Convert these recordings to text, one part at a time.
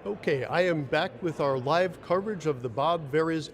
Okay, I am back with our live coverage of the Bob Veres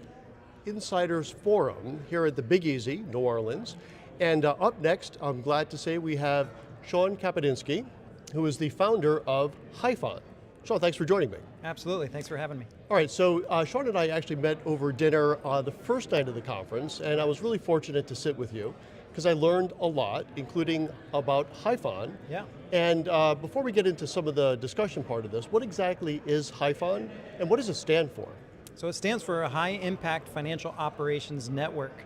Insiders Forum here at the Big Easy, New Orleans. And up next, I'm glad to say we have Shaun Kapusinski, who is the founder of HIFON. Shaun, thanks for joining me. Absolutely, thanks for having me. All right, so Shaun and I actually met over dinner the first night of the conference, and I was really fortunate to sit with you because I learned a lot, including about HIFON. Yeah. And before we get into some of the discussion part of this, what exactly is HIFON, and what does it stand for? So it stands for a High Impact Financial Operations Network.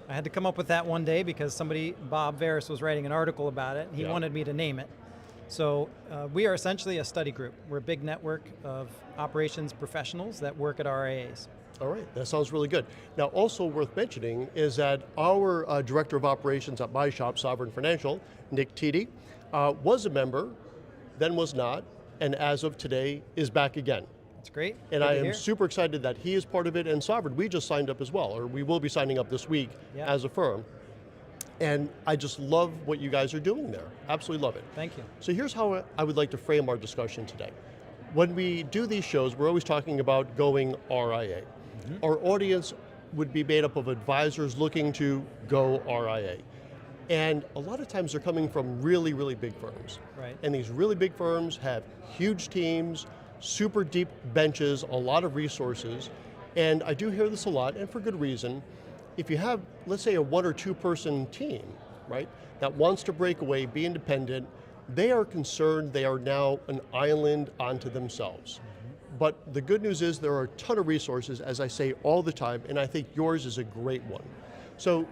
I had to come up with that one day because somebody, Bob Veres, was writing an article about it, and he wanted me to name it. So we are essentially a study group. We're a big network of operations professionals that work at RIAs. All right, that sounds really good. Now, also worth mentioning is that our Director of Operations at my shop, Sovereign Financial, Nick Teedy, was a member, then was not, and as of today is back again. That's great. And I am super excited that he is part of it, and Sovereign, we just signed up as well, or we will be signing up this week as a firm. And I just love what you guys are doing there. Absolutely love it. Thank you. So here's how I would like to frame our discussion today. When we do these shows, we're always talking about going RIA. Our audience would be made up of advisors looking to go RIA. And a lot of times they're coming from really, really big firms. Right. And these really big firms have huge teams, super deep benches, a lot of resources. And I do hear this a lot, and for good reason. If you have, let's say, a 1 or 2 person team, right, that wants to break away, be independent, they are concerned they are now an island unto themselves. But the good news is there are a ton of resources, as I say all the time, and I think yours is a great one. So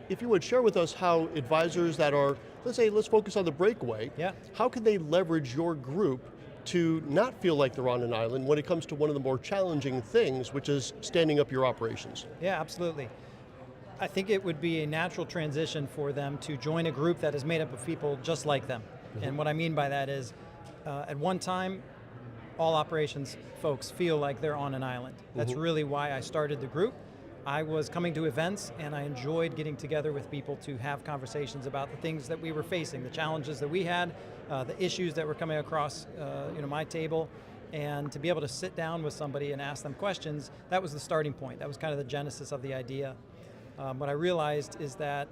if you would share with us how advisors that are, let's focus on the breakaway, how can they leverage your group to not feel like they're on an island when it comes to one of the more challenging things, which is standing up your operations? Yeah, absolutely. I think it would be a natural transition for them to join a group that is made up of people just like them. And what I mean by that is, at one time, all operations folks feel like they're on an island. That's really why I started the group. I was coming to events and I enjoyed getting together with people to have conversations about the things that we were facing, the challenges that we had, the issues that were coming across my table, and to be able to sit down with somebody and ask them questions. That was the starting point. That was kind of the genesis of the idea. What I realized is that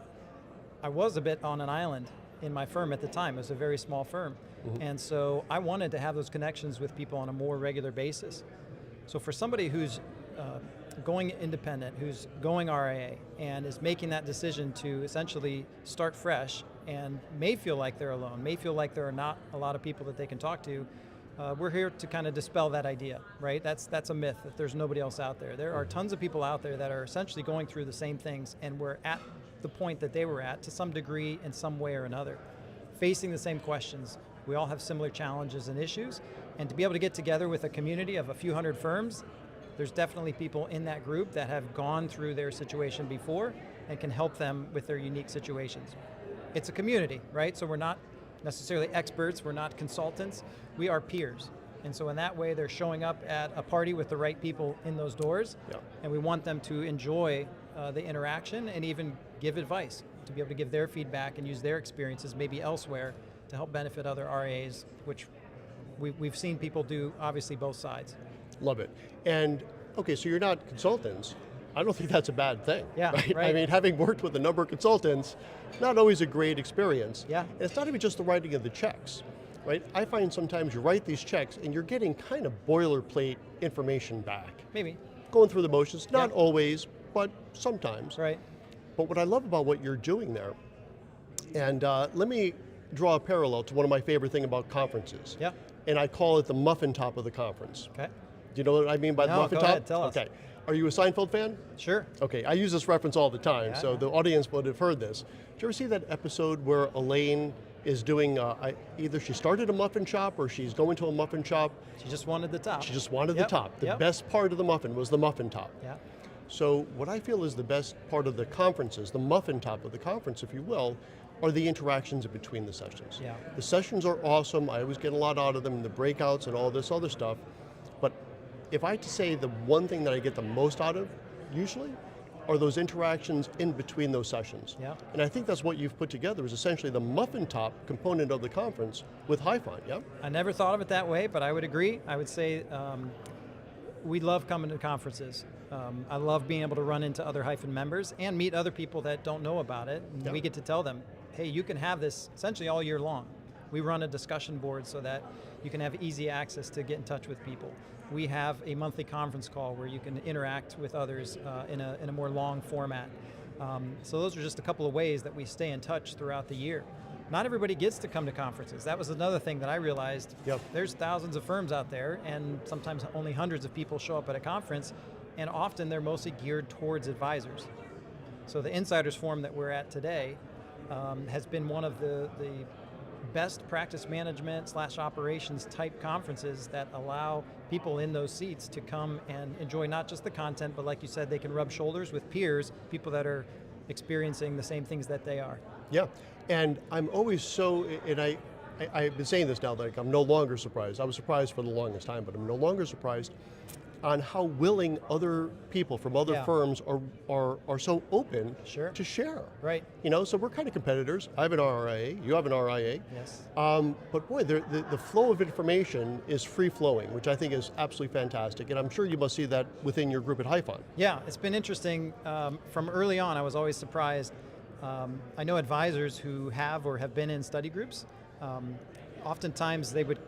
I was a bit on an island in my firm at the time. It was a very small firm. And so I wanted to have those connections with people on a more regular basis. So for somebody who's going independent, who's going RIA, and is making that decision to essentially start fresh and may feel like they're alone, may feel like there are not a lot of people that they can talk to, we're here to kind of dispel that idea, right? That's a myth, that there's nobody else out there. There are tons of people out there that are essentially going through the same things, and we're at the point that they were at to some degree in some way or another, facing the same questions. We all have similar challenges and issues, and to be able to get together with a community of a few hundred firms, there's definitely people in that group that have gone through their situation before and can help them with their unique situations. It's a community, right? So we're not necessarily experts, we're not consultants, we are peers. And so in that way, they're showing up at a party with the right people in those doors, and we want them to enjoy the interaction and even give advice, to be able to give their feedback and use their experiences maybe elsewhere to help benefit other RIAs, which we've seen people do, obviously, both sides. Love it. And, okay, so you're not consultants. I don't think that's a bad thing. Right. I mean, having worked with a number of consultants, not always a great experience. Yeah. And it's not even just the writing of the checks, right? I find sometimes you write these checks and you're getting kind of boilerplate information back. Maybe. Going through the motions, not always, but sometimes. Right. But what I love about what you're doing there, and let me draw a parallel to one of my favorite things about conferences. Yeah. And I call it the muffin top of the conference. Okay. Do you know what I mean by the muffin top? Go ahead, tell us. Okay. Are you a Seinfeld fan? Sure. Okay, I use this reference all the time, so the audience would have heard this. Did you ever see that episode where Elaine is doing, either she started a muffin shop or she's going to a muffin shop? She just wanted the top. She just wanted the top. The best part of the muffin was the muffin top. Yeah. So what I feel is the best part of the conferences, the muffin top of the conference, if you will, are the interactions in between the sessions. Yeah. The sessions are awesome. I always get a lot out of them, the breakouts and all this other stuff. But if I had to say the one thing that I get the most out of, usually, are those interactions in between those sessions. Yeah. And I think that's what you've put together is essentially the muffin top component of the conference with HIFON, yeah? I never thought of it that way, but I would agree. I would say we love coming to conferences. I love being able to run into other HIFON members and meet other people that don't know about it. And we get to tell them, hey, you can have this essentially all year long. We run a discussion board so that you can have easy access to get in touch with people. We have a monthly conference call where you can interact with others in a more long format. So those are just a couple of ways that we stay in touch throughout the year. Not everybody gets to come to conferences. That was another thing that I realized. There's thousands of firms out there, and sometimes only hundreds of people show up at a conference, and often they're mostly geared towards advisors. So the Insiders Forum that we're at today has been one of the best practice management / operations type conferences that allow people in those seats to come and enjoy not just the content, but like you said, they can rub shoulders with peers, people that are experiencing the same things that they are. Yeah, and I'm always so, and I've been saying this now, like I'm no longer surprised. I was surprised for the longest time, but I'm no longer surprised on how willing other people from other firms are so open to share. Right. You know, so we're kind of competitors. I have an RIA, you have an RIA. Yes. But boy, the flow of information is free flowing, which I think is absolutely fantastic. And I'm sure you must see that within your group at HIFON. Yeah, it's been interesting. From early on, I was always surprised. I know advisors who have or have been in study groups. Oftentimes they would,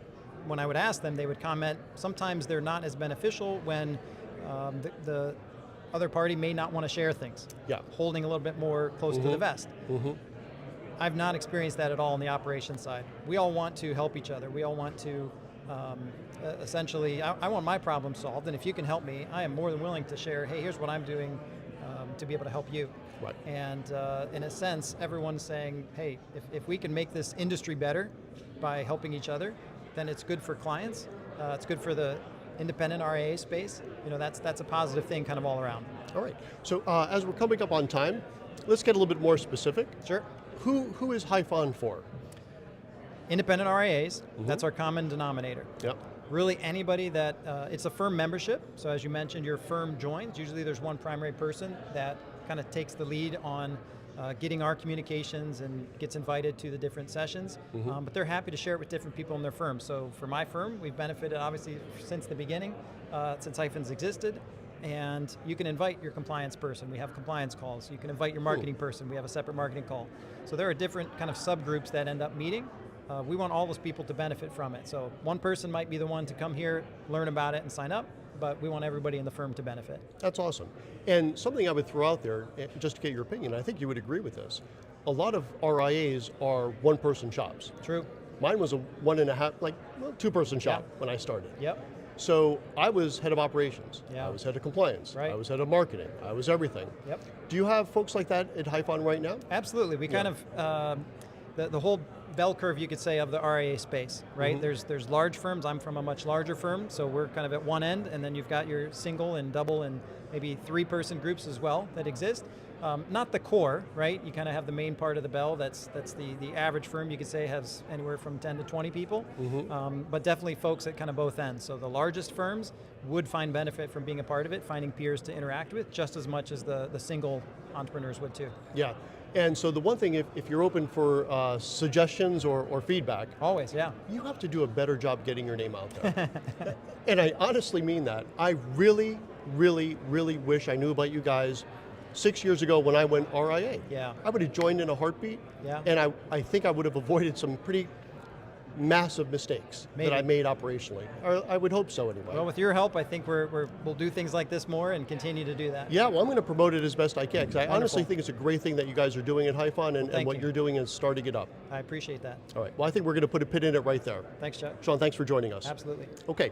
when I would ask them, they would comment, sometimes they're not as beneficial when the other party may not want to share things. Holding a little bit more close to the vest. I've not experienced that at all on the operations side. We all want to help each other. We all want to essentially, I want my problem solved, and if you can help me, I am more than willing to share, hey, here's what I'm doing to be able to help you. Right. And in a sense, everyone's saying, hey, if we can make this industry better by helping each other, then it's good for clients, it's good for the independent RIA space. You know, that's a positive thing kind of all around. All right, so as we're coming up on time, let's get a little bit more specific. Sure. Who is HIFON for? Independent RIAs, that's our common denominator. Yep. Really anybody that, it's a firm membership, so as you mentioned, your firm joins. Usually there's one primary person that kind of takes the lead on getting our communications and gets invited to the different sessions, but they're happy to share it with different people in their firm. So for my firm, we've benefited obviously since the beginning, since HIFON's existed, and you can invite your compliance person. We have compliance calls. You can invite your marketing person. We have a separate marketing call. So there are different kind of subgroups that end up meeting. We want all those people to benefit from it. So one person might be the one to come here, learn about it, and sign up, but we want everybody in the firm to benefit. That's awesome. And something I would throw out there, just to get your opinion, I think you would agree with this. A lot of RIAs are one-person shops. True. Mine was a 2-person shop when I started. Yep. So I was head of operations. Yeah. I was head of compliance. Right. I was head of marketing. I was everything. Yep. Do you have folks like that at HIFON right now? Absolutely. We kind of, the whole bell curve, you could say, of the RIA space, right? There's large firms. I'm from a much larger firm, so we're kind of at one end, and then you've got your single and double and maybe 3-person groups as well that exist. Not the core, right? You kind of have the main part of the bell. That's the average firm, you could say, has anywhere from 10 to 20 people, but definitely folks at kind of both ends. So the largest firms would find benefit from being a part of it, finding peers to interact with, just as much as the single entrepreneurs would too. Yeah. And so the one thing, if you're open for suggestions or feedback, always, you have to do a better job getting your name out there. And I honestly mean that. I really, really, really wish I knew about you guys 6 years ago when I went RIA. Yeah. I would have joined in a heartbeat, Yeah. and I think I would have avoided some pretty massive mistakes that I made operationally. Or I would hope so anyway. Well, with your help, I think we'll do things like this more and continue to do that. Yeah, well, I'm going to promote it as best I can, because I honestly think it's a great thing that you guys are doing at HIFON, and what you're doing is starting it up. I appreciate that. All right, well, I think we're going to put a pin in it right there. Thanks, Chuck. Shaun, thanks for joining us. Absolutely. Okay,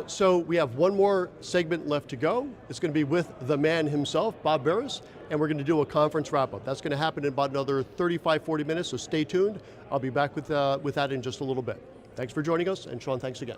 so we have one more segment left to go. It's going to be with the man himself, Bob Barris, and we're going to do a conference wrap-up. That's going to happen in about another 35, 40 minutes, so stay tuned. I'll be back with that in just a little bit. Thanks for joining us, and Shaun, thanks again.